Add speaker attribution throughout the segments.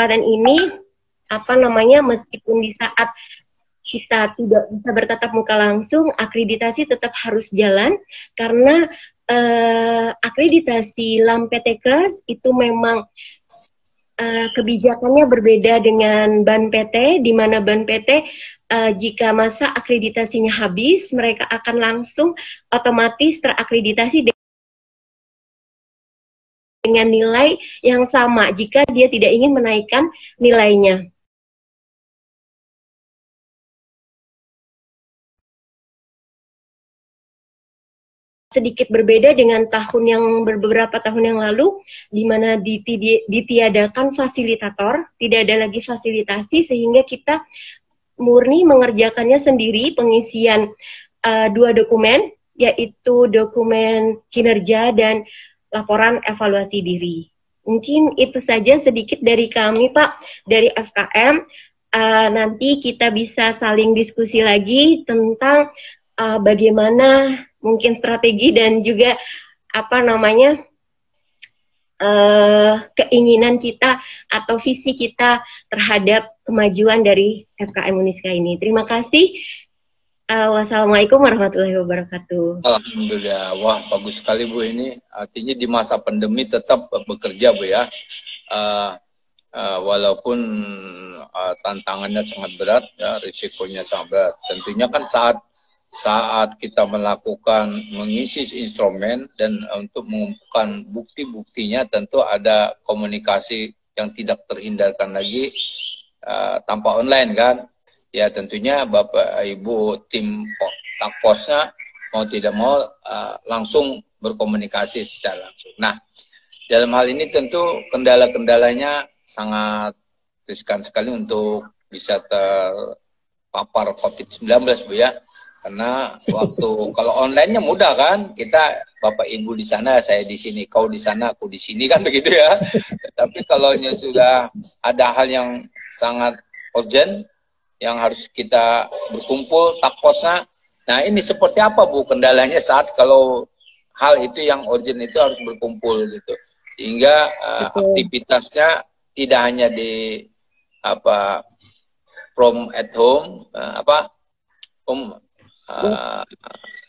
Speaker 1: kesempatan ini, meskipun di saat kita tidak bisa bertatap muka langsung, akreditasi tetap harus jalan karena akreditasi LAMPTKes itu memang kebijakannya berbeda dengan BAN PT, di mana BAN PT jika masa akreditasinya habis, mereka akan langsung otomatis terakreditasi dengan nilai yang sama jika dia tidak ingin menaikkan nilainya. Sedikit berbeda dengan beberapa tahun yang lalu, di mana ditiadakan fasilitator, tidak ada lagi fasilitasi, sehingga kita murni mengerjakannya sendiri, pengisian 2 dokumen, yaitu dokumen kinerja dan laporan evaluasi diri. Mungkin itu saja sedikit dari kami, Pak, dari FKM. Nanti kita bisa saling diskusi lagi tentang bagaimana mungkin strategi dan juga keinginan kita atau visi kita terhadap kemajuan dari FKM Uniska ini. Terima kasih. Wassalamualaikum warahmatullahi wabarakatuh.
Speaker 2: Alhamdulillah, wah bagus sekali Bu ini. Artinya di masa pandemi tetap bekerja Bu ya. Walaupun tantangannya sangat berat, ya, risikonya sangat berat. Tentunya kan saat kita mengisi instrumen dan untuk mengumpulkan bukti-buktinya tentu ada komunikasi yang tidak terhindarkan lagi tanpa online kan. Ya tentunya Bapak Ibu tim Takposnya mau tidak mau langsung berkomunikasi secara langsung. Nah dalam hal ini tentu kendala-kendalanya sangat riskan sekali untuk bisa terpapar COVID-19 Bu ya. Karena kalau online-nya mudah kan, kita Bapak Ibu di sana, saya di sini, kau di sana, aku di sini kan begitu ya. Tapi kalau sudah ada hal yang sangat urgent, yang harus kita berkumpul, takposnya, nah ini seperti apa Bu kendalanya saat kalau hal itu yang urgent itu harus berkumpul gitu, sehingga aktivitasnya tidak hanya di from at home,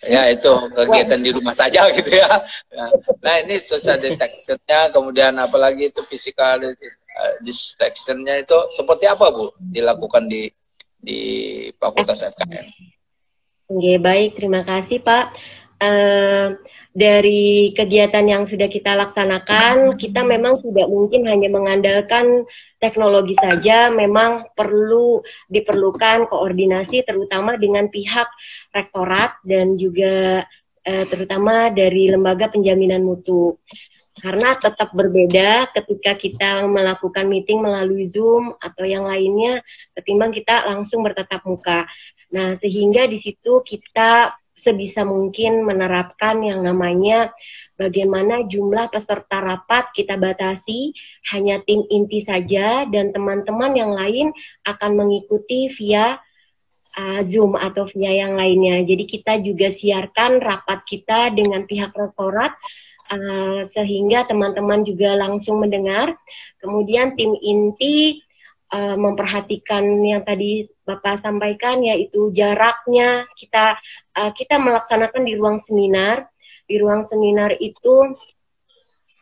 Speaker 2: ya itu kegiatan di rumah saja gitu ya. Nah ini social detection-nya, kemudian apalagi itu physical detection-nya itu seperti apa Bu dilakukan di Fakultas FKM?
Speaker 1: Oke, baik, terima kasih Pak. Dari kegiatan yang sudah kita laksanakan, kita memang tidak mungkin hanya mengandalkan teknologi saja, memang diperlukan koordinasi terutama dengan pihak rektorat dan juga terutama dari lembaga penjaminan mutu. Karena tetap berbeda ketika kita melakukan meeting melalui Zoom atau yang lainnya ketimbang kita langsung bertatap muka. Nah, sehingga di situ kita sebisa mungkin menerapkan yang namanya bagaimana jumlah peserta rapat kita batasi hanya tim inti saja dan teman-teman yang lain akan mengikuti via Zoom atau via yang lainnya. Jadi kita juga siarkan rapat kita dengan pihak rektorat sehingga teman-teman juga langsung mendengar. Kemudian tim inti memperhatikan yang tadi Bapak sampaikan, yaitu jaraknya. Kita melaksanakan di ruang seminar. Di ruang seminar itu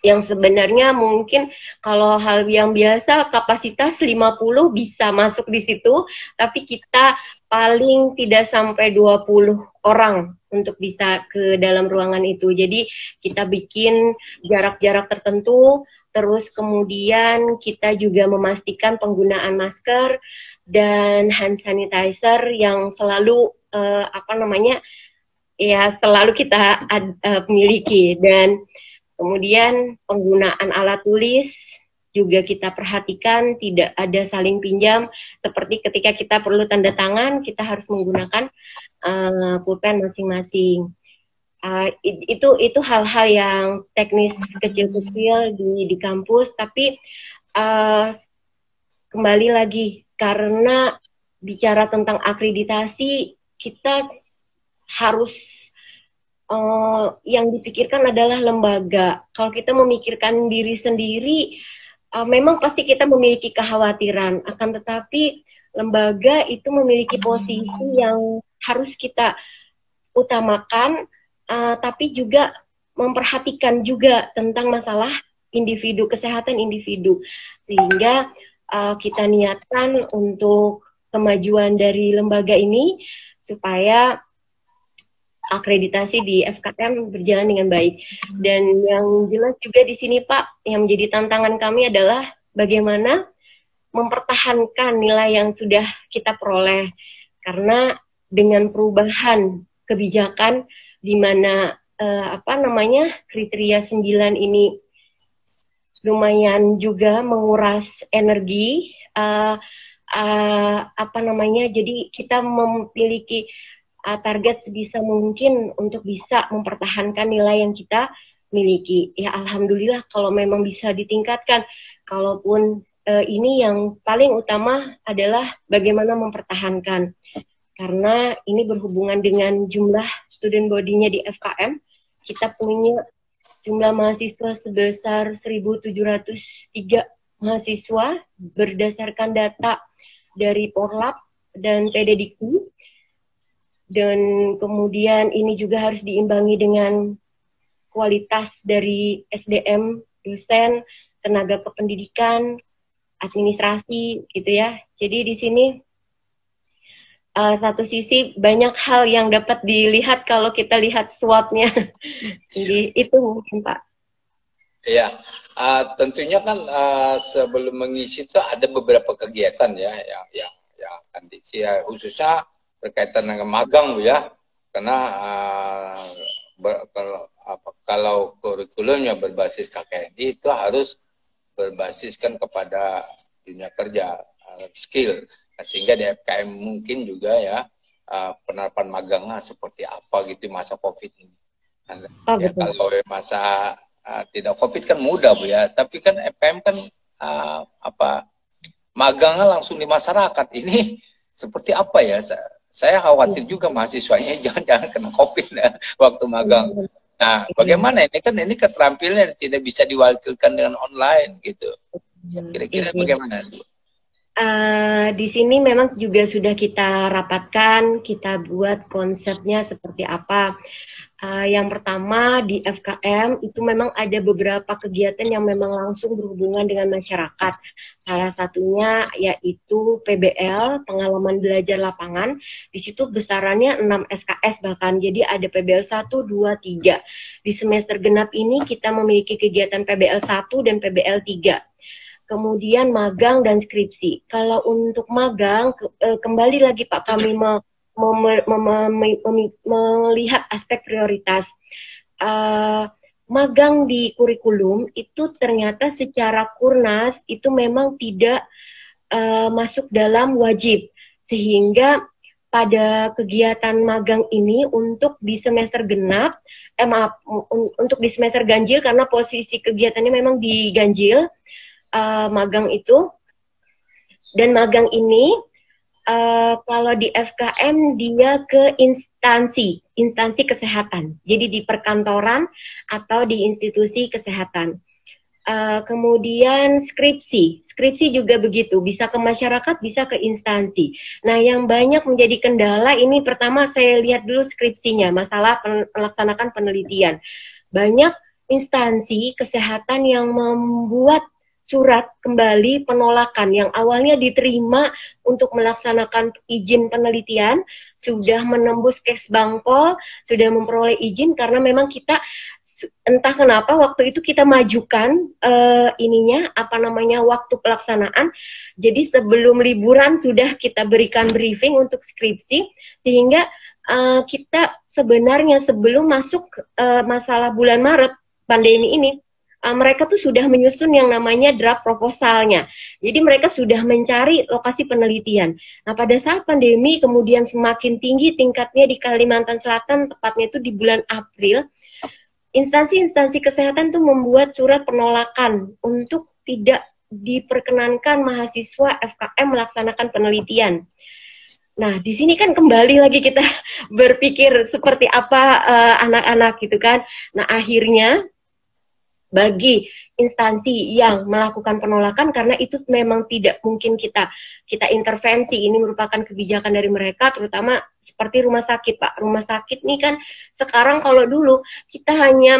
Speaker 1: yang sebenarnya mungkin kalau hal yang biasa kapasitas 50 bisa masuk di situ, tapi kita paling tidak sampai 20 orang untuk bisa ke dalam ruangan itu. Jadi kita bikin jarak-jarak tertentu. Terus kemudian kita juga memastikan penggunaan masker dan hand sanitizer yang selalu selalu kita miliki, dan kemudian penggunaan alat tulis juga kita perhatikan, tidak ada saling pinjam seperti ketika kita perlu tanda tangan kita harus menggunakan pulpen masing-masing. Itu hal-hal yang teknis kecil-kecil di kampus, tapi kembali lagi karena bicara tentang akreditasi kita harus yang dipikirkan adalah lembaga. Kalau kita memikirkan diri sendiri memang pasti kita memiliki kekhawatiran, akan tetapi lembaga itu memiliki posisi yang harus kita utamakan, tapi juga memperhatikan juga tentang masalah individu, kesehatan individu, sehingga kita niatkan untuk kemajuan dari lembaga ini supaya akreditasi di FKM berjalan dengan baik. Dan yang jelas juga di sini Pak, yang menjadi tantangan kami adalah bagaimana mempertahankan nilai yang sudah kita peroleh. Karena dengan perubahan kebijakan di mana kriteria 9 ini lumayan juga menguras energi, jadi kita memiliki target sebisa mungkin untuk bisa mempertahankan nilai yang kita miliki. Ya alhamdulillah kalau memang bisa ditingkatkan. Kalaupun ini yang paling utama adalah bagaimana mempertahankan. Karena ini berhubungan dengan jumlah student body-nya di FKM. Kita punya jumlah mahasiswa sebesar 1.703 mahasiswa berdasarkan data dari Porlab dan PDDikti. Dan kemudian ini juga harus diimbangi dengan kualitas dari SDM, dosen, tenaga kependidikan, administrasi, gitu ya. Jadi di sini satu sisi banyak hal yang dapat dilihat kalau kita lihat SWOT-nya. Jadi itu mungkin Pak.
Speaker 2: Iya, tentunya kan sebelum mengisi itu ada beberapa kegiatan ya, yang akan diisi ya, khususnya berkaitan dengan magang Bu ya, karena kalau kurikulumnya berbasis KKNI itu harus berbasiskan kepada dunia kerja, skill. Nah, sehingga di FKM mungkin juga ya penerapan magangnya seperti apa gitu masa COVID ini. Ya, kalau masa tidak COVID kan mudah Bu ya, tapi kan FKM kan magangnya langsung di masyarakat. Ini seperti apa ya? Saya khawatir juga mahasiswanya jangan kena COVID ya, waktu magang. Nah, bagaimana ini keterampilan tidak bisa diwakilkan dengan online gitu. Kira-kira bagaimana?
Speaker 1: Di sini memang juga sudah kita rapatkan, kita buat konsepnya seperti apa. Yang pertama di FKM itu memang ada beberapa kegiatan yang memang langsung berhubungan dengan masyarakat. Salah satunya yaitu PBL, pengalaman belajar lapangan. Di situ besarannya 6 SKS bahkan. Jadi ada PBL 1, 2, 3. Di semester genap ini kita memiliki kegiatan PBL 1 dan PBL 3. Kemudian magang dan skripsi. Kalau untuk magang, kembali lagi Pak, kami melihat aspek prioritas. Magang di kurikulum itu ternyata secara kurnas itu memang tidak masuk dalam wajib, sehingga pada kegiatan magang ini untuk di semester genap, untuk di semester ganjil karena posisi kegiatannya memang diganjil, magang itu, dan magang ini kalau di FKM dia ke instansi kesehatan, jadi di perkantoran atau di institusi kesehatan. Kemudian skripsi juga begitu, bisa ke masyarakat, bisa ke instansi. Nah, yang banyak menjadi kendala ini, pertama saya lihat dulu skripsinya, masalah melaksanakan penelitian. Banyak instansi kesehatan yang membuat surat kembali penolakan yang awalnya diterima untuk melaksanakan izin penelitian, sudah menembus Kesbangpol, sudah memperoleh izin karena memang kita entah kenapa waktu itu kita majukan waktu pelaksanaan. Jadi sebelum liburan sudah kita berikan briefing untuk skripsi, sehingga kita sebenarnya sebelum masuk masalah bulan Maret pandemi ini, mereka tuh sudah menyusun yang namanya draft proposalnya. Jadi mereka sudah mencari lokasi penelitian. Nah, pada saat pandemi kemudian semakin tinggi tingkatnya di Kalimantan Selatan, tepatnya itu di bulan April, instansi-instansi kesehatan tuh membuat surat penolakan untuk tidak diperkenankan mahasiswa FKM melaksanakan penelitian. Nah, di sini kan kembali lagi kita berpikir seperti apa anak-anak gitu kan. Nah, akhirnya bagi instansi yang melakukan penolakan, karena itu memang tidak mungkin kita intervensi. Ini merupakan kebijakan dari mereka, terutama seperti rumah sakit, Pak. Rumah sakit nih kan sekarang, kalau dulu kita hanya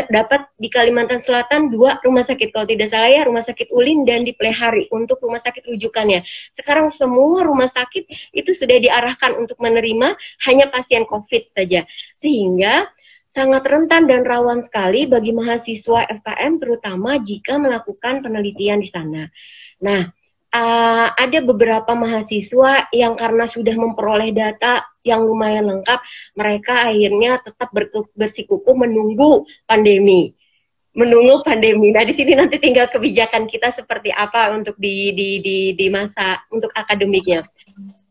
Speaker 1: dapat di Kalimantan Selatan 2 rumah sakit, kalau tidak salah ya, Rumah Sakit Ulin dan di Plehari untuk rumah sakit rujukannya. Sekarang semua rumah sakit itu sudah diarahkan untuk menerima hanya pasien COVID saja, sehingga sangat rentan dan rawan sekali bagi mahasiswa FKM, terutama jika melakukan penelitian di sana. Nah, ada beberapa mahasiswa yang karena sudah memperoleh data yang lumayan lengkap, mereka akhirnya tetap bersikukuh menunggu pandemi. Nah, di sini nanti tinggal kebijakan kita seperti apa untuk di masa untuk akademiknya.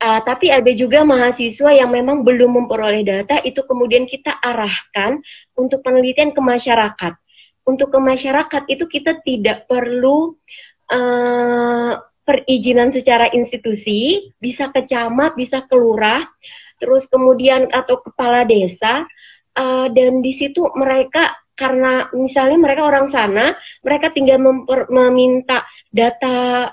Speaker 1: Tapi ada juga mahasiswa yang memang belum memperoleh data, itu kemudian kita arahkan untuk penelitian ke masyarakat. Untuk ke masyarakat itu kita tidak perlu perizinan secara institusi, bisa ke camat, bisa ke lurah, terus kemudian atau kepala desa, dan di situ mereka, karena misalnya mereka orang sana, mereka tinggal meminta data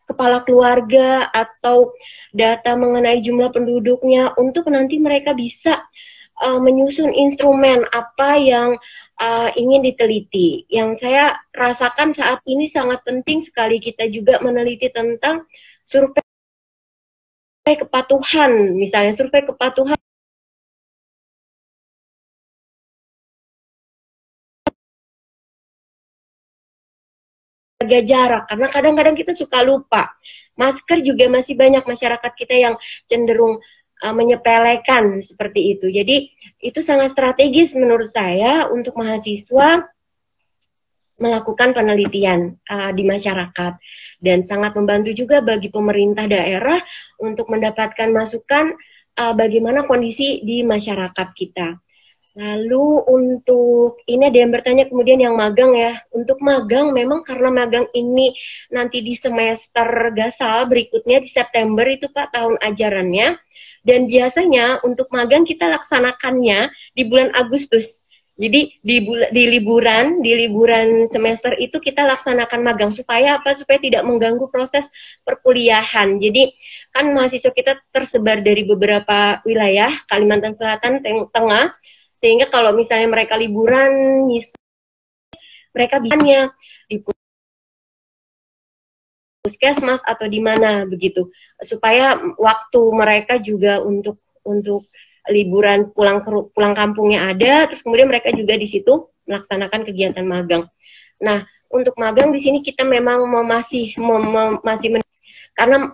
Speaker 1: kepala keluarga atau data mengenai jumlah penduduknya untuk nanti mereka bisa menyusun instrumen apa yang ingin diteliti. Yang saya rasakan saat ini sangat penting sekali kita juga meneliti tentang survei kepatuhan, misalnya survei kepatuhan jaga jarak, karena kadang-kadang kita suka lupa. Masker juga masih banyak masyarakat kita yang cenderung menyepelekan seperti itu. Jadi itu sangat strategis menurut saya untuk mahasiswa melakukan penelitian di masyarakat, dan sangat membantu juga bagi pemerintah daerah untuk mendapatkan masukan bagaimana kondisi di masyarakat kita. Lalu untuk ini ada yang bertanya kemudian yang magang ya. Untuk magang memang karena magang ini nanti di semester gasal berikutnya di September itu Pak tahun ajarannya. Dan biasanya untuk magang kita laksanakannya di bulan Agustus. Jadi di liburan semester itu kita laksanakan magang supaya apa? Supaya tidak mengganggu proses perkuliahan. Jadi kan mahasiswa kita tersebar dari beberapa wilayah Kalimantan Selatan, Tengah. Sehingga kalau misalnya mereka liburan, mereka bisanya di puskesmas atau di mana begitu, supaya waktu mereka juga untuk liburan pulang kampungnya ada, terus kemudian mereka juga di situ melaksanakan kegiatan magang. Nah, untuk magang di sini kita memang karena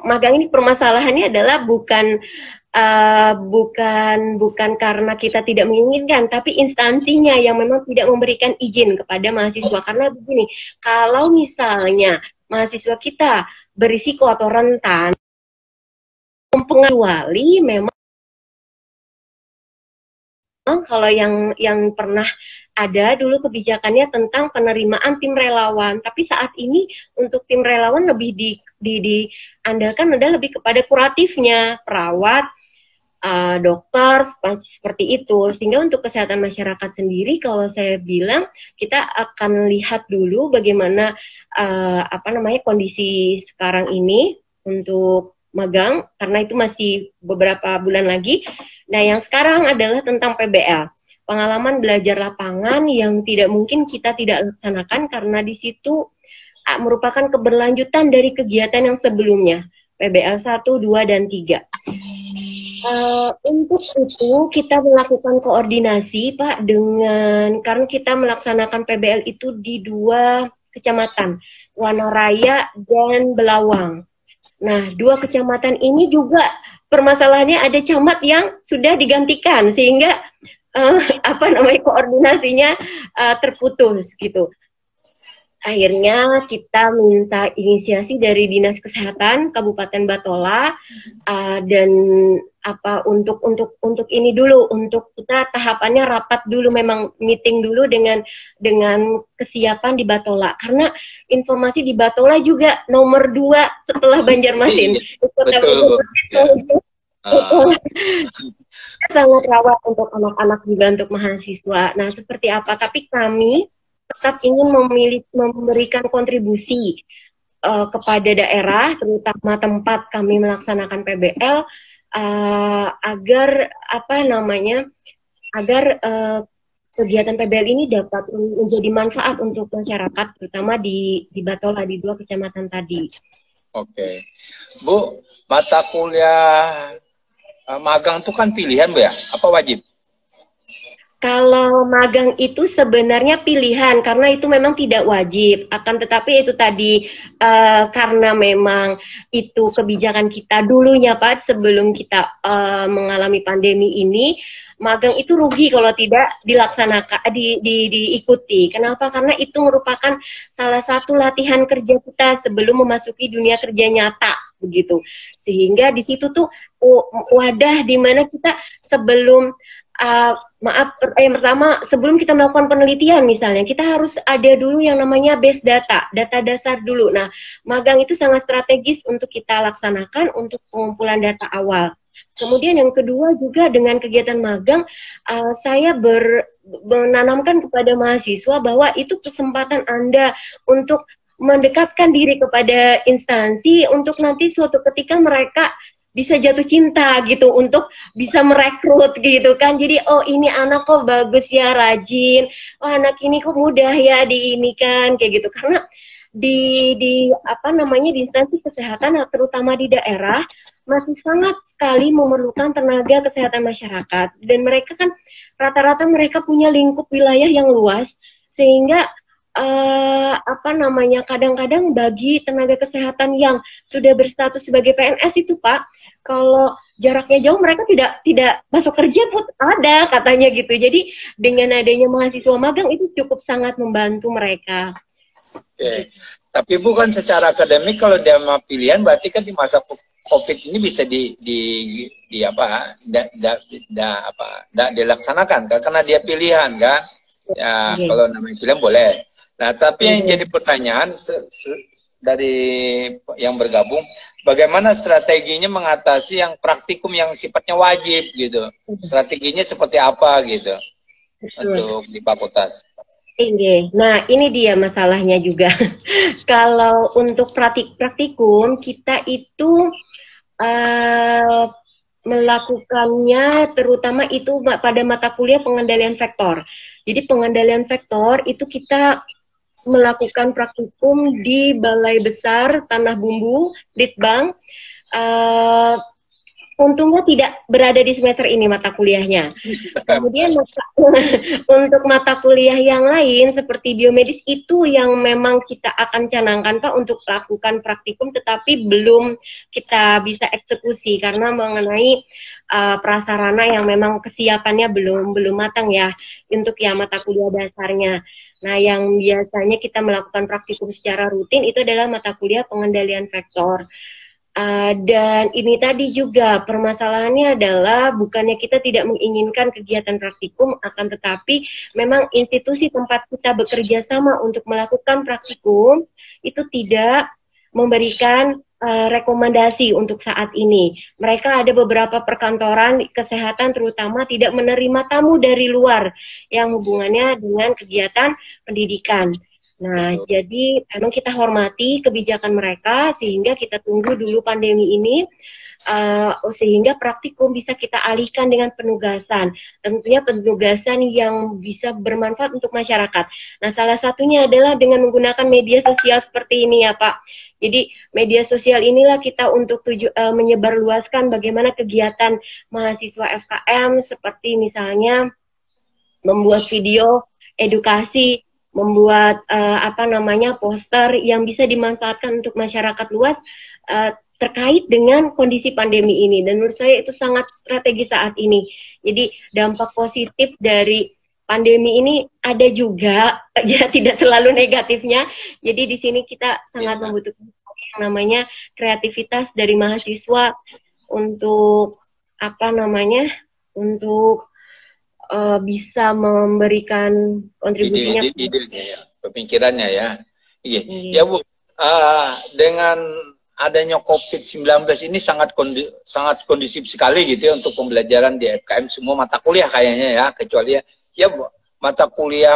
Speaker 1: magang ini permasalahannya adalah bukan karena kita tidak menginginkan, tapi instansinya yang memang tidak memberikan izin kepada mahasiswa. Karena begini, kalau misalnya mahasiswa kita berisiko atau rentan, mempengaruhi memang kalau yang pernah ada dulu kebijakannya tentang penerimaan tim relawan, tapi saat ini untuk tim relawan lebih diandalkan adalah lebih kepada kuratifnya, perawat, dokter, seperti itu. Sehingga untuk kesehatan masyarakat sendiri, kalau saya bilang kita akan lihat dulu bagaimana kondisi sekarang ini untuk magang, karena itu masih beberapa bulan lagi. Nah, yang sekarang adalah tentang PBL, pengalaman belajar lapangan yang tidak mungkin kita tidak laksanakan karena di situ merupakan keberlanjutan dari kegiatan yang sebelumnya, PBL 1, 2, dan 3. Untuk itu kita melakukan koordinasi Pak karena kita melaksanakan PBL itu di 2 kecamatan, Wanaraya dan Belawang. Nah, 2 kecamatan ini juga permasalahannya ada camat yang sudah digantikan sehingga koordinasinya terputus gitu. Akhirnya kita minta inisiasi dari Dinas Kesehatan Kabupaten Batola dan untuk ini dulu, untuk kita tahapannya rapat dulu, memang meeting dulu dengan kesiapan di Batola, karena informasi di Batola juga nomor 2 setelah Banjarmasin.
Speaker 2: Betul.
Speaker 1: Sangat rawat untuk anak-anak juga untuk mahasiswa. Nah, seperti apa? Tapi kami tetap ingin memberikan kontribusi kepada daerah, terutama tempat kami melaksanakan PBL, agar apa namanya, agar kegiatan PBL ini dapat menjadi manfaat untuk masyarakat, terutama di Batola, di 2 kecamatan tadi.
Speaker 2: Oke, Bu, mata kuliah magang itu kan pilihan, Bu ya? Apa wajib?
Speaker 1: Kalau magang itu sebenarnya pilihan karena itu memang tidak wajib. Akan tetapi itu tadi karena memang itu kebijakan kita dulunya Pak sebelum kita mengalami pandemi ini, magang itu rugi kalau tidak dilaksanakan diikuti. Kenapa? Karena itu merupakan salah satu latihan kerja kita sebelum memasuki dunia kerja nyata begitu. Sehingga di situ tuh wadah di mana kita sebelum pertama sebelum kita melakukan penelitian misalnya kita harus ada dulu yang namanya base data dasar dulu. Nah, magang itu sangat strategis untuk kita laksanakan untuk pengumpulan data awal. Kemudian yang kedua juga dengan kegiatan magang, saya menanamkan kepada mahasiswa bahwa itu kesempatan Anda untuk mendekatkan diri kepada instansi untuk nanti suatu ketika mereka bisa jatuh cinta gitu untuk bisa merekrut gitu kan. Jadi oh ini anak kok bagus ya, rajin. Oh anak ini kok mudah ya di ini kan kayak gitu. Karena di apa namanya di instansi kesehatan terutama di daerah masih sangat sekali memerlukan tenaga kesehatan masyarakat dan mereka kan rata-rata mereka punya lingkup wilayah yang luas sehingga apa namanya kadang-kadang bagi tenaga kesehatan yang sudah berstatus sebagai PNS itu Pak, kalau jaraknya jauh mereka tidak masuk kerja pun ada katanya gitu. Jadi dengan adanya mahasiswa magang itu cukup sangat membantu mereka.
Speaker 2: Oke. Tapi bukan secara akademik kalau dia mau pilihan berarti kan di masa COVID ini bisa di apa dilaksanakan kan karena dia pilihan kan. Ya, kalau namanya pilihan boleh. Nah, tapi yang jadi pertanyaan dari yang bergabung, bagaimana strateginya mengatasi yang praktikum yang sifatnya wajib gitu? Strateginya seperti apa gitu untuk di fakultas?
Speaker 1: Nah, ini dia masalahnya juga. Kalau untuk praktikum, kita itu melakukannya terutama itu pada mata kuliah pengendalian vektor. Jadi pengendalian vektor itu kita melakukan praktikum di Balai Besar Tanah Bumbu, Litbang. Untungnya tidak berada di semester ini mata kuliahnya. Kemudian untuk mata kuliah yang lain seperti biomedis itu yang memang kita akan canangkan Pak untuk lakukan praktikum tetapi belum kita bisa eksekusi karena mengenai prasarana yang memang kesiapannya belum matang ya untuk ya mata kuliah dasarnya. Nah, yang biasanya kita melakukan praktikum secara rutin itu adalah mata kuliah pengendalian vektor. Dan ini tadi juga permasalahannya adalah bukannya kita tidak menginginkan kegiatan praktikum, akan tetapi memang institusi tempat kita bekerja sama untuk melakukan praktikum itu tidak memberikan rekomendasi untuk saat ini. Mereka ada beberapa perkantoran kesehatan terutama tidak menerima tamu dari luar yang hubungannya dengan kegiatan pendidikan. Nah, jadi memang kita hormati kebijakan mereka sehingga kita tunggu dulu pandemi ini sehingga praktikum bisa kita alihkan dengan penugasan. Tentunya penugasan yang bisa bermanfaat untuk masyarakat. Nah, salah satunya adalah dengan menggunakan media sosial seperti ini ya Pak. Jadi media sosial inilah kita untuk menyebarluaskan bagaimana kegiatan mahasiswa FKM seperti misalnya membuat video edukasi, membuat poster yang bisa dimanfaatkan untuk masyarakat luas terkait dengan kondisi pandemi ini. Dan menurut saya itu sangat strategis saat ini. Jadi dampak positif dari pandemi ini ada juga, ya tidak selalu negatifnya. Jadi di sini kita sangat membutuhkan yang namanya kreativitas dari mahasiswa untuk untuk bisa memberikan kontribusinya.
Speaker 2: Ide-idenya ya, pemikirannya ya. Iya. Ya Bu, dengan adanya COVID-19 ini sangat kondusif sekali gitu ya untuk pembelajaran di FKM semua mata kuliah kayaknya ya, kecuali ya mata kuliah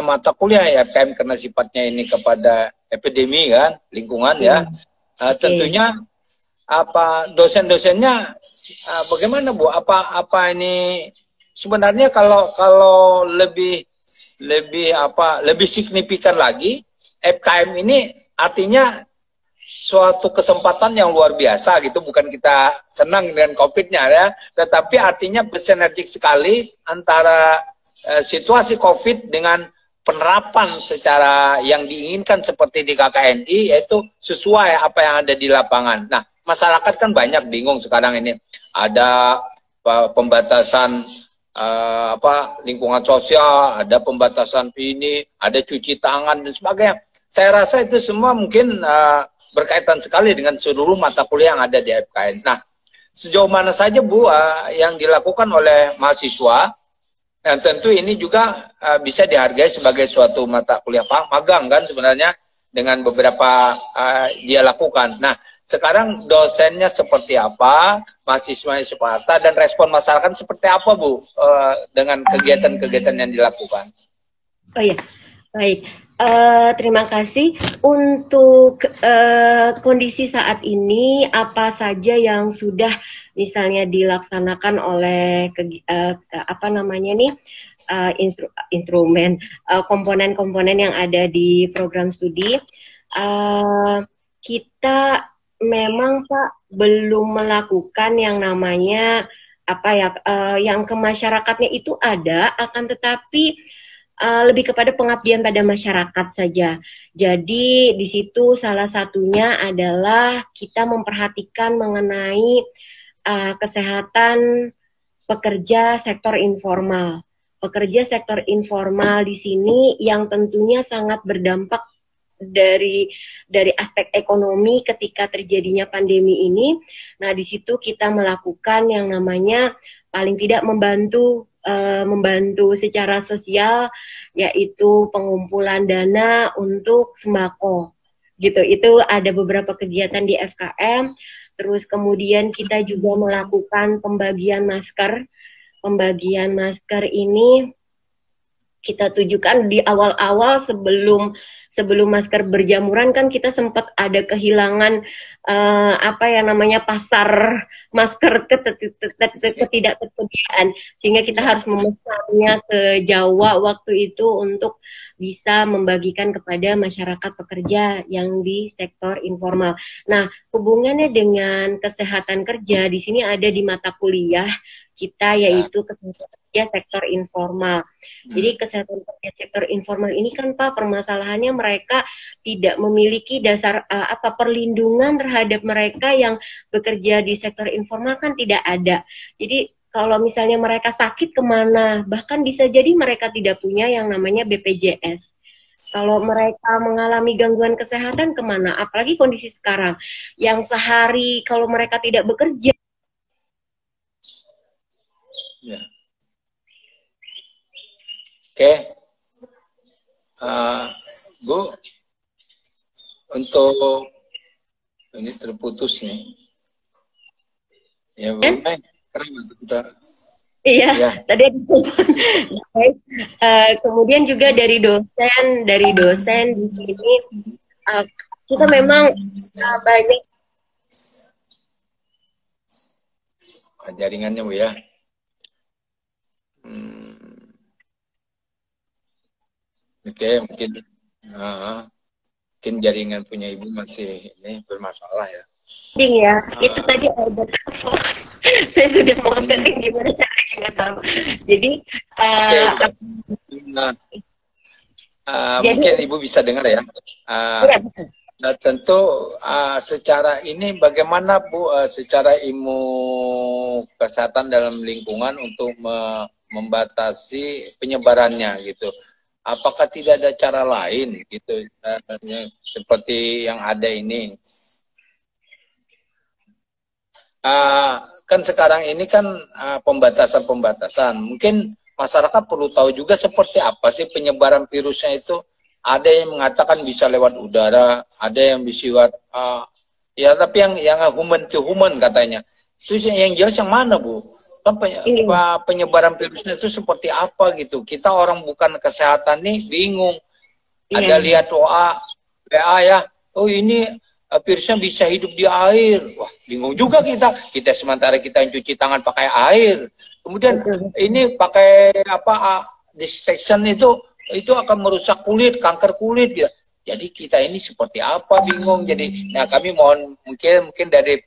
Speaker 2: ya FKM karena sifatnya ini kepada epidemi kan, lingkungan ya. Tentunya apa dosen-dosennya bagaimana Bu? Apa ini sebenarnya kalau lebih signifikan lagi FKM ini artinya suatu kesempatan yang luar biasa gitu, bukan kita senang dengan COVID-nya ya, tetapi artinya bersinergik sekali antara situasi COVID dengan penerapan secara yang diinginkan seperti di KKNI, yaitu sesuai apa yang ada di lapangan. Nah, masyarakat kan banyak bingung sekarang ini, ada pembatasan lingkungan sosial, ada pembatasan ini, ada cuci tangan dan sebagainya. Saya rasa itu semua mungkin berkaitan sekali dengan seluruh mata kuliah yang ada di FKN. Nah, sejauh mana saja Bu yang dilakukan oleh mahasiswa, dan tentu ini juga bisa dihargai sebagai suatu mata kuliah magang kan sebenarnya dengan beberapa dia lakukan. Nah, sekarang dosennya seperti apa, mahasiswanya seperti apa, dan respon masyarakat seperti apa Bu dengan kegiatan-kegiatan yang dilakukan?
Speaker 1: Oh iya, baik. Terima kasih. Untuk kondisi saat ini, apa saja yang sudah misalnya dilaksanakan oleh instrumen komponen-komponen yang ada di program studi, kita memang Pak belum melakukan yang namanya yang ke masyarakatnya itu ada, akan tetapi lebih kepada pengabdian pada masyarakat saja. Jadi di situ salah satunya adalah kita memperhatikan mengenai kesehatan pekerja sektor informal. Pekerja sektor informal di sini yang tentunya sangat berdampak dari aspek ekonomi ketika terjadinya pandemi ini. Nah, di situ kita melakukan yang namanya paling tidak membantu secara sosial, yaitu pengumpulan dana untuk sembako gitu. Itu ada beberapa kegiatan di FKM. Terus kemudian kita juga melakukan pembagian masker. Pembagian masker ini kita tujukan di awal-awal sebelum masker berjamuran kan kita sempat ada kehilangan pasar masker ketidaktersediaan, sehingga kita harus memesannya ke Jawa waktu itu untuk bisa membagikan kepada masyarakat pekerja yang di sektor informal. Nah, hubungannya dengan kesehatan kerja di sini ada di mata kuliah kita, yaitu kesehatan kerja sektor informal. Jadi kesehatan kerja sektor informal ini kan Pak, permasalahannya mereka tidak memiliki dasar perlindungan terhadap mereka yang bekerja di sektor informal kan tidak ada. Jadi kalau misalnya mereka sakit kemana, bahkan bisa jadi mereka tidak punya yang namanya BPJS. Kalau mereka mengalami gangguan kesehatan kemana, apalagi kondisi sekarang yang sehari kalau mereka tidak bekerja.
Speaker 2: Ya. Oke, Bu, untuk ini terputus nih. Ya, Bu,
Speaker 1: Iya, ya. Tadi kemudian juga dari dosen di sini kita memang banyak
Speaker 2: jaringannya Bu ya. Oke, mungkin jaringan punya Ibu masih ini bermasalah ya.
Speaker 1: Ya, itu tadi ada telepon. Saya sudah mau sharing gimana caranya nggak tahu. Jadi,
Speaker 2: mungkin Ibu bisa dengar ya. Nah, tentu secara ini bagaimana Bu, secara ilmu kesehatan dalam lingkungan untuk membatasi penyebarannya gitu. Apakah tidak ada cara lain gitu seperti yang ada ini? Kan sekarang ini kan pembatasan. Mungkin masyarakat perlu tahu juga seperti apa sih penyebaran virusnya itu. Ada yang mengatakan bisa lewat udara, ada yang bisa lewat Ya, tapi yang human to human katanya. Itu yang jelas yang mana, Bu? Kan penyebaran virusnya itu seperti apa gitu. Kita orang bukan kesehatan nih bingung. Ada lihat WA ya. Oh ini virusnya bisa hidup di air. Wah, bingung juga kita. Kita sementara kita yang cuci tangan pakai air. Kemudian ini pakai apa disinfektan itu akan merusak kulit, kanker kulit gitu. Jadi kita ini seperti apa bingung. Jadi, nah kami mohon mungkin dari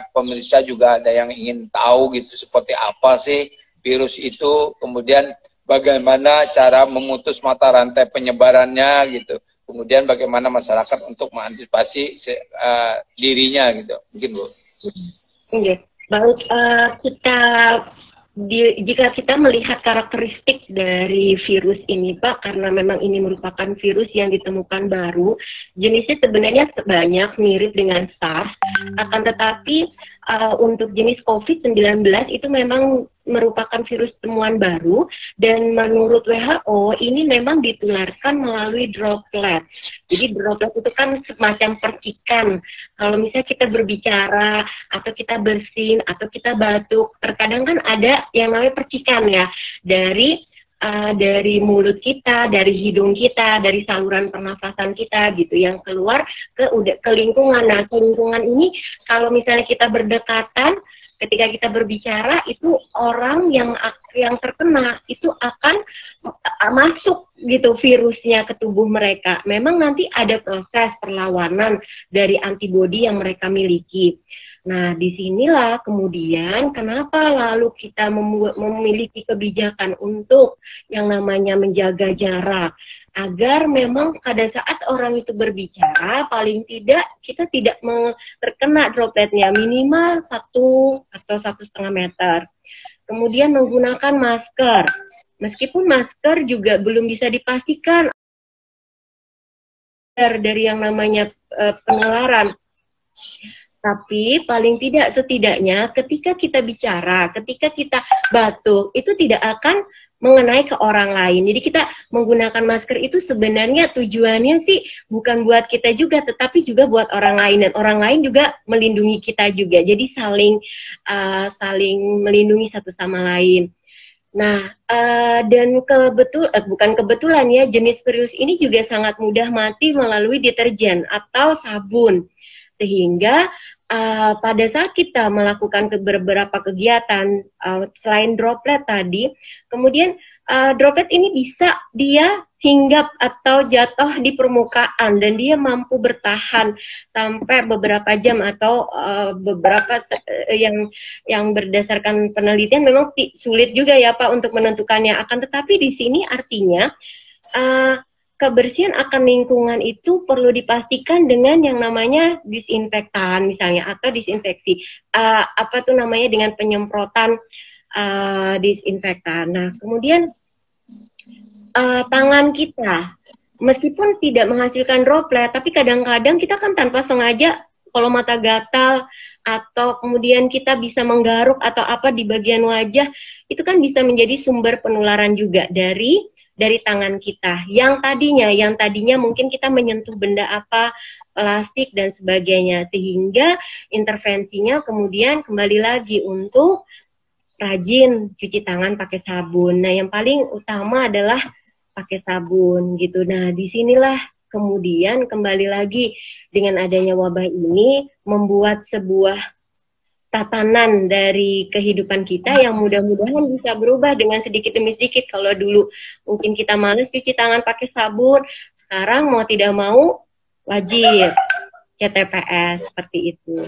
Speaker 2: pemirsa juga ada yang ingin tahu gitu seperti apa sih virus itu, kemudian bagaimana cara memutus mata rantai penyebarannya gitu. Kemudian bagaimana masyarakat untuk mengantisipasi dirinya gitu. Mungkin Bu.
Speaker 1: Oke, baik kita jika kita melihat karakteristik dari virus ini, Pak, karena memang ini merupakan virus yang ditemukan baru, jenisnya sebenarnya banyak mirip dengan SARS, akan tetapi untuk jenis COVID-19 itu memang merupakan virus temuan baru, dan menurut WHO ini memang ditularkan melalui droplet. Jadi droplet itu kan semacam percikan. Kalau misalnya kita berbicara atau kita bersin atau kita batuk, terkadang kan ada yang namanya percikan ya dari mulut kita, dari hidung kita, dari saluran pernafasan kita gitu yang keluar ke lingkungan. Nah, ke lingkungan ini kalau misalnya kita berdekatan, ketika kita berbicara itu orang yang terkena itu akan masuk gitu virusnya ke tubuh mereka. Memang nanti ada proses perlawanan dari antibodi yang mereka miliki. Nah, disinilah kemudian kenapa lalu kita memiliki kebijakan untuk yang namanya menjaga jarak, agar memang pada saat orang itu berbicara, paling tidak kita tidak terkena dropletnya, minimal 1 atau 1,5 meter. Kemudian menggunakan masker, meskipun masker juga belum bisa dipastikan dari yang namanya penularan. Tapi paling tidak setidaknya ketika kita bicara, ketika kita batuk, itu tidak akan mengenai ke orang lain. Jadi kita menggunakan masker itu sebenarnya tujuannya sih bukan buat kita juga, tetapi juga buat orang lain, dan orang lain juga melindungi kita juga. Jadi saling melindungi satu sama lain. Nah, dan bukan kebetulan ya, jenis virus ini juga sangat mudah mati melalui deterjen atau sabun. Sehingga pada saat kita melakukan beberapa kegiatan selain droplet tadi, kemudian droplet ini bisa dia hinggap atau jatuh di permukaan dan dia mampu bertahan sampai beberapa jam atau beberapa yang berdasarkan penelitian memang sulit juga ya Pak untuk menentukannya. Akan tetapi di sini artinya kebersihan akan lingkungan itu perlu dipastikan dengan yang namanya disinfektan misalnya atau disinfeksi dengan penyemprotan disinfektan. Nah, kemudian tangan kita meskipun tidak menghasilkan droplet, tapi kadang-kadang kita kan tanpa sengaja kalau mata gatal atau kemudian kita bisa menggaruk atau apa di bagian wajah, itu kan bisa menjadi sumber penularan juga dari tangan kita yang tadinya mungkin kita menyentuh benda apa, plastik dan sebagainya, sehingga intervensinya kemudian kembali lagi untuk rajin cuci tangan pakai sabun. Nah, yang paling utama adalah pakai sabun gitu. Nah, disinilah kemudian kembali lagi dengan adanya wabah ini membuat sebuah tatanan dari kehidupan kita yang mudah-mudahan bisa berubah dengan sedikit demi sedikit. Kalau dulu mungkin kita males cuci tangan pakai sabun, sekarang mau tidak mau wajib CTPS seperti itu.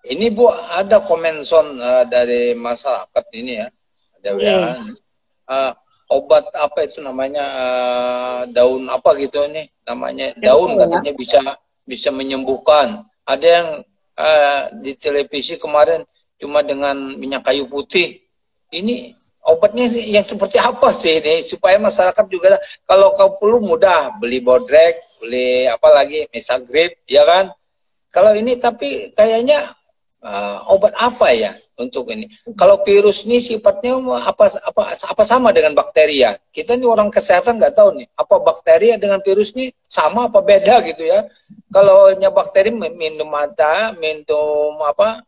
Speaker 2: Ini Bu, ada komenson dari masyarakat ini ya, ada obat apa itu namanya, daun apa gitu nih namanya, daun katanya bisa menyembuhkan. Ada yang di televisi kemarin cuma dengan minyak kayu putih. Ini obatnya yang seperti apa sih ini, supaya masyarakat juga kalau kau perlu mudah beli Bodrek, beli apa lagi Mesagrip, ya kan? Kalau ini tapi kayaknya obat apa ya untuk ini? Kalau virus ini sifatnya apa sama dengan bakteri ya? Kita nih orang kesehatan nggak tahu nih apa bakteri dengan virus ini sama apa beda gitu ya. Kalau bakteri minum apa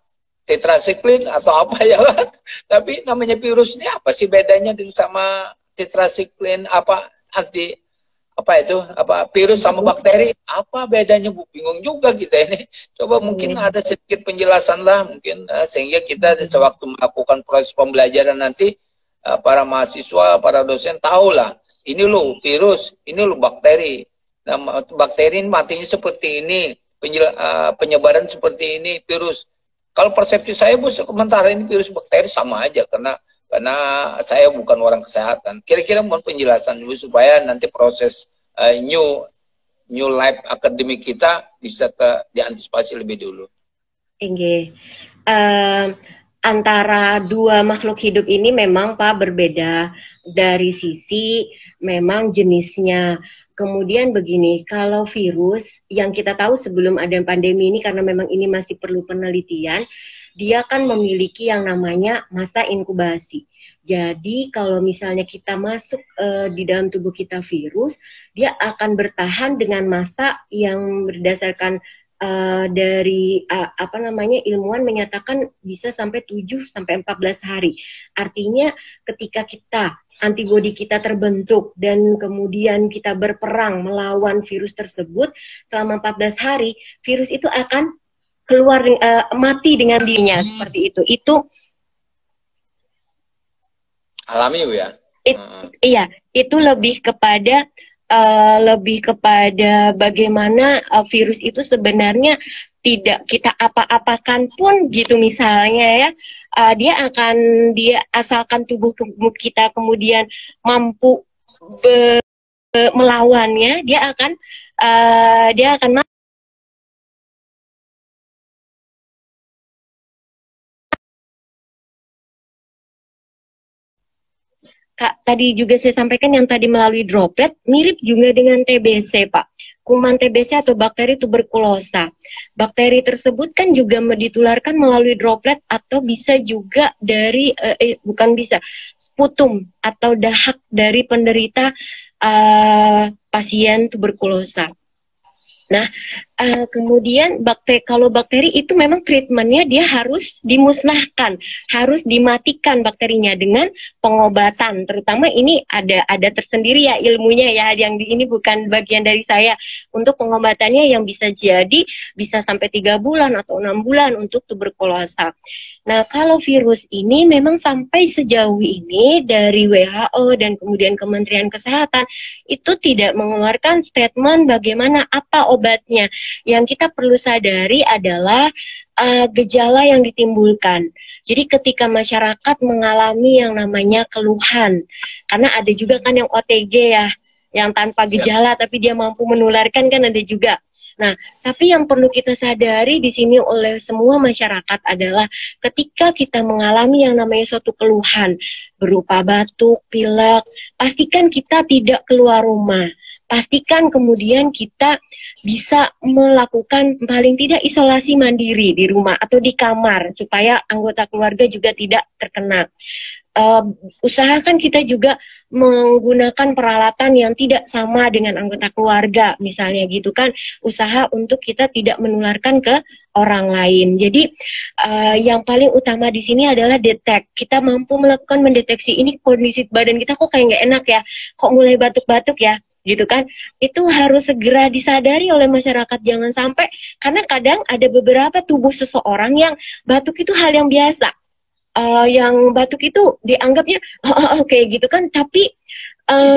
Speaker 2: tetrasiklin atau apa ya kan? Tapi namanya virus ini apa sih bedanya dengan sama tetrasiklin apa anti apa itu apa virus sama bakteri apa bedanya Bu? Bingung juga kita ini. Coba mungkin ada sedikit penjelasan lah mungkin sehingga kita sewaktu melakukan proses pembelajaran nanti para mahasiswa, para dosen tahu lah ini loh virus, ini loh bakteri. Nah, bakteri ini matinya seperti ini, penyebaran seperti ini, virus. Kalau persepsi saya Bu sementara ini virus bakteri sama aja karena saya bukan orang kesehatan. Kira-kira mohon penjelasan dulu supaya nanti proses new life akademik kita bisa diantisipasi lebih dulu.
Speaker 1: Oke. Antara dua makhluk hidup ini memang Pak berbeda dari sisi memang jenisnya. Kemudian begini, kalau virus yang kita tahu sebelum ada pandemi ini karena memang ini masih perlu penelitian, dia kan memiliki yang namanya masa inkubasi. Jadi kalau misalnya kita masuk di dalam tubuh kita virus, dia akan bertahan dengan masa yang berdasarkan dari apa namanya ilmuwan menyatakan bisa sampai 7 sampai 14 hari. Artinya ketika antibodi kita terbentuk dan kemudian kita berperang melawan virus tersebut selama 14 hari, virus itu akan keluar mati dengan dirinya seperti itu. Itu
Speaker 2: alami ya.
Speaker 1: Iya, itu lebih kepada bagaimana virus itu sebenarnya tidak kita apa-apakan pun gitu misalnya ya, dia asalkan tubuh kita kemudian mampu melawannya, dia akan Kak, tadi juga saya sampaikan yang tadi melalui droplet, mirip juga dengan TBC, Pak. Kuman TBC atau bakteri tuberkulosa. Bakteri tersebut kan juga ditularkan melalui droplet atau bisa juga dari, sputum atau dahak dari penderita pasien tuberkulosa. Nah, kemudian kalau bakteri itu memang treatmentnya dia harus dimusnahkan, harus dimatikan bakterinya dengan pengobatan. Terutama ini ada tersendiri ya ilmunya ya, yang ini bukan bagian dari saya. Untuk pengobatannya yang bisa sampai 3 bulan atau 6 bulan untuk tuberkulosa. Nah, kalau virus ini memang sampai sejauh ini dari WHO dan kemudian Kementerian Kesehatan itu tidak mengeluarkan statement bagaimana apa obatnya. Yang kita perlu sadari adalah gejala yang ditimbulkan. Jadi ketika masyarakat mengalami yang namanya keluhan, karena ada juga kan yang OTG ya, yang tanpa gejala tapi dia mampu menularkan kan ada juga. Nah, tapi yang perlu kita sadari di sini oleh semua masyarakat adalah ketika kita mengalami yang namanya suatu keluhan berupa batuk, pilek, pastikan kita tidak keluar rumah. Pastikan kemudian kita bisa melakukan paling tidak isolasi mandiri di rumah atau di kamar supaya anggota keluarga juga tidak terkena. Usahakan kita juga menggunakan peralatan yang tidak sama dengan anggota keluarga, misalnya gitu kan, usaha untuk kita tidak menularkan ke orang lain. Jadi yang paling utama di sini adalah kita mampu melakukan mendeteksi ini kondisi badan kita kok kayak nggak enak ya, kok mulai batuk-batuk ya, gitu kan. Itu harus segera disadari oleh masyarakat, jangan sampai, karena kadang ada beberapa tubuh seseorang yang batuk itu hal yang biasa. Yang batuk itu dianggapnya kayak gitu kan, tapi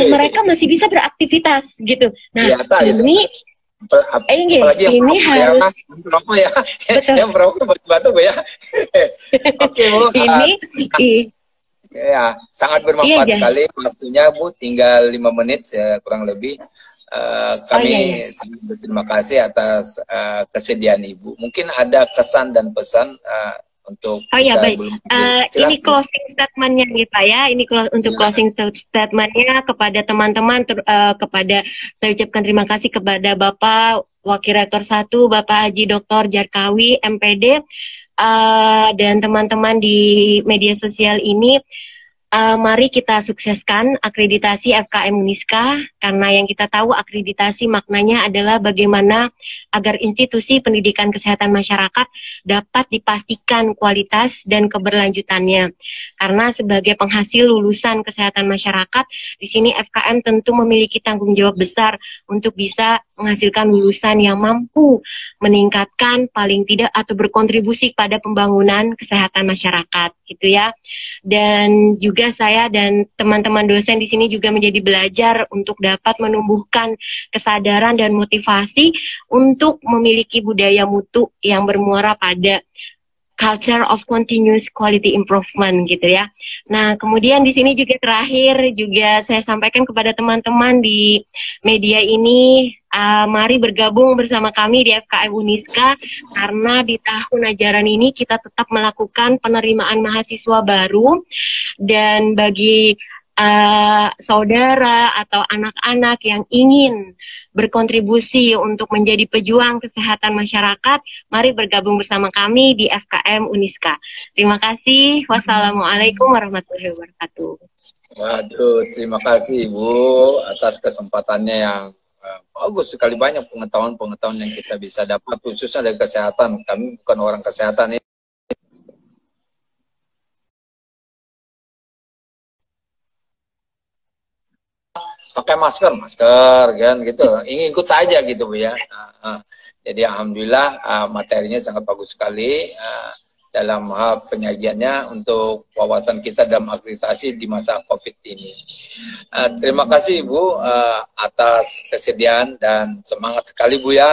Speaker 1: mereka masih bisa beraktivitas gitu. Nah,
Speaker 2: biasa,
Speaker 1: ini
Speaker 2: ini
Speaker 1: harus
Speaker 2: merokok ya, yang merokok batuk ya. Oke Bu, ya sangat bermanfaat sekali waktunya Bu, tinggal 5 menit kurang lebih. Kami sangat berterima kasih atas kesediaan Ibu. Mungkin ada kesan dan pesan untuk
Speaker 1: baik. Ini closing statementnya nih Pak ya. Ini untuk closing statementnya kepada teman-teman, kepada saya ucapkan terima kasih kepada Bapak Wakil Rektor 1, Bapak Haji Dr. Jarkawi, MPD, dan teman-teman di media sosial ini, mari kita sukseskan akreditasi FKM Uniska, karena yang kita tahu akreditasi maknanya adalah bagaimana agar institusi pendidikan kesehatan masyarakat dapat dipastikan kualitas dan keberlanjutannya. Karena sebagai penghasil lulusan kesehatan masyarakat, di sini FKM tentu memiliki tanggung jawab besar untuk bisa menghasilkan lulusan yang mampu meningkatkan paling tidak atau berkontribusi pada pembangunan kesehatan masyarakat, gitu ya. Dan juga saya dan teman-teman dosen di sini juga menjadi belajar untuk dapat menumbuhkan kesadaran dan motivasi untuk memiliki budaya mutu yang bermuara pada culture of continuous quality improvement, gitu ya. Nah, kemudian di sini juga terakhir juga saya sampaikan kepada teman-teman di media ini, mari bergabung bersama kami di FKM Uniska, karena di tahun ajaran ini kita tetap melakukan penerimaan mahasiswa baru, dan bagi saudara atau anak-anak yang ingin berkontribusi untuk menjadi pejuang kesehatan masyarakat, mari bergabung bersama kami di FKM Uniska. Terima kasih. Wassalamualaikum warahmatullahi wabarakatuh.
Speaker 2: Waduh, terima kasih Ibu atas kesempatannya yang bagus sekali. Banyak pengetahuan-pengetahuan yang kita bisa dapat khususnya dari kesehatan. Kami bukan orang kesehatan ini. Pakai masker kan gitu, ingin ikut aja gitu Bu ya. Jadi alhamdulillah materinya sangat bagus sekali dalam hal penyajiannya untuk wawasan kita dalam akreditasi di masa COVID ini. Terima kasih Ibu atas kesediaan dan semangat sekali Bu ya.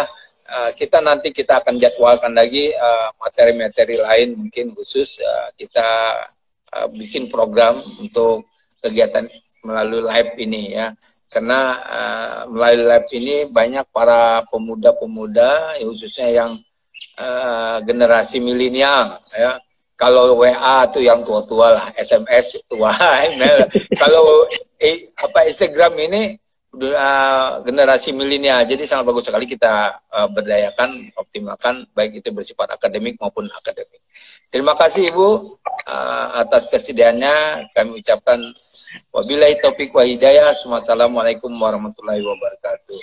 Speaker 2: Kita akan jadwalkan lagi materi-materi lain mungkin khusus kita bikin program untuk kegiatan melalui live ini ya, karena melalui live ini banyak para pemuda-pemuda khususnya yang generasi milenial ya. Kalau WA tuh yang tua-tua lah, SMS tua, email. Kalau Instagram ini generasi milenial, jadi sangat bagus sekali kita berdayakan, optimalkan baik itu bersifat akademik maupun akademik. Terima kasih Ibu atas kesediaannya. Kami ucapkan wabillahi taufiq wa hidayah. Wassalamualaikum warahmatullahi wabarakatuh.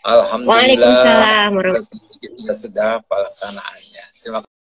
Speaker 2: Alhamdulillah kita sudah pelaksanaannya. Terima kasih.